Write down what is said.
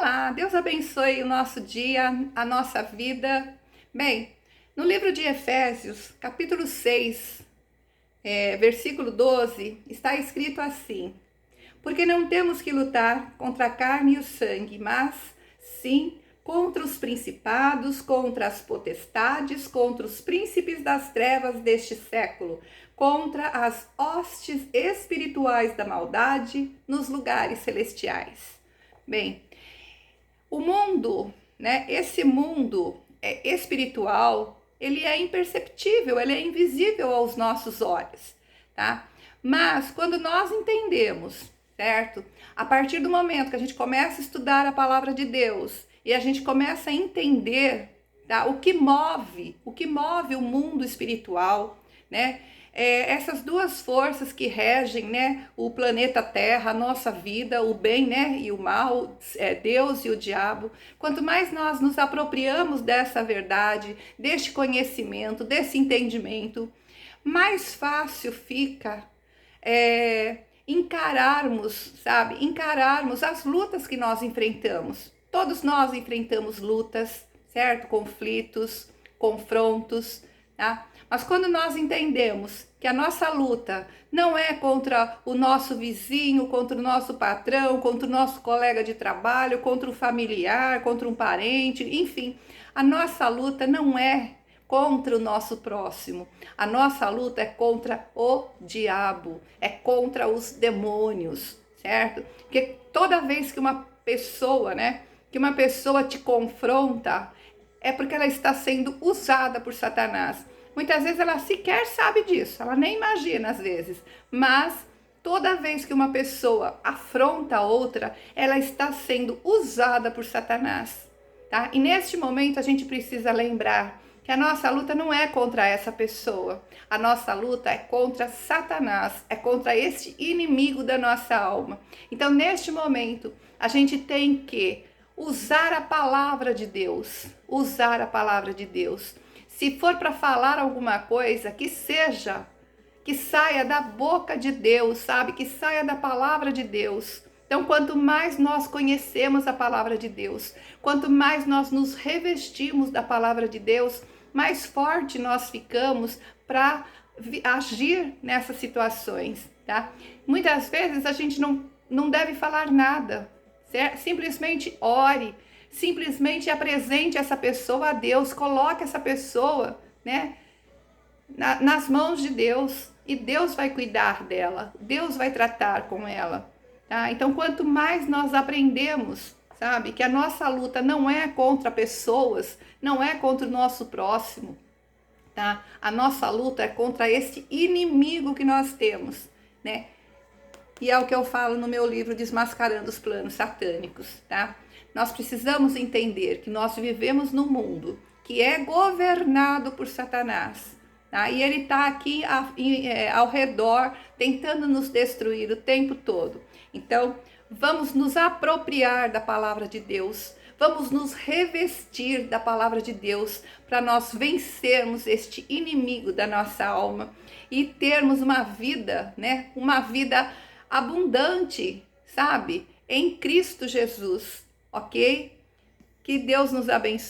Olá, Deus abençoe o nosso dia, a nossa vida. Bem, no livro de Efésios, capítulo 6, versículo 12, está escrito assim: porque não temos que lutar contra a carne e o sangue, mas sim contra os principados, contra as potestades, contra os príncipes das trevas deste século, contra as hostes espirituais da maldade nos lugares celestiais. Bem, o mundo, né? Esse mundo espiritual, ele é imperceptível, ele é invisível aos nossos olhos, tá? Mas quando nós entendemos, certo? A partir do momento que a gente começa a estudar a palavra de Deus e a gente começa a entender, tá? O que move o mundo espiritual, né? Essas duas forças que regem, né, o planeta Terra, a nossa vida, o bem, né, e o mal, Deus e o diabo. Quanto mais nós nos apropriamos dessa verdade, deste conhecimento, desse entendimento, mais fácil fica encararmos, sabe, encararmos as lutas que nós enfrentamos. Todos nós enfrentamos lutas, certo? Conflitos, confrontos, tá? Mas quando nós entendemos que a nossa luta não é contra o nosso vizinho, contra o nosso patrão, contra o nosso colega de trabalho, contra um familiar, contra um parente, enfim, a nossa luta não é contra o nosso próximo. A nossa luta é contra o diabo, é contra os demônios, certo? Porque toda vez que uma pessoa, né, que uma pessoa te confronta, é porque ela está sendo usada por Satanás. Muitas vezes ela sequer sabe disso, ela nem imagina às vezes, mas toda vez que uma pessoa afronta a outra, ela está sendo usada por Satanás, tá? E neste momento a gente precisa lembrar que a nossa luta não é contra essa pessoa, a nossa luta é contra Satanás, é contra este inimigo da nossa alma. Então, neste momento, a gente tem que usar a palavra de Deus, usar a palavra de Deus. Se for para falar alguma coisa, que seja, que saia da boca de Deus, sabe? Que saia da palavra de Deus. Então, quanto mais nós conhecemos a palavra de Deus, quanto mais nós nos revestimos da palavra de Deus, mais forte nós ficamos para agir nessas situações, tá? Muitas vezes a gente não deve falar nada, certo? Simplesmente ore, simplesmente apresente essa pessoa a Deus, coloque essa pessoa, né, nas mãos de Deus, e Deus vai cuidar dela, Deus vai tratar com ela, tá? Então, quanto mais nós aprendemos, sabe, que a nossa luta não é contra pessoas, não é contra o nosso próximo, tá? A nossa luta é contra esse inimigo que nós temos, né? E é o que eu falo no meu livro Desmascarando os Planos Satânicos, tá? Nós precisamos entender que nós vivemos num mundo que é governado por Satanás, tá? E ele está aqui ao redor, tentando nos destruir o tempo todo. Então, vamos nos apropriar da palavra de Deus, vamos nos revestir da palavra de Deus para nós vencermos este inimigo da nossa alma e termos uma vida, né? Uma vida abundante, sabe? Em Cristo Jesus, ok? Que Deus nos abençoe.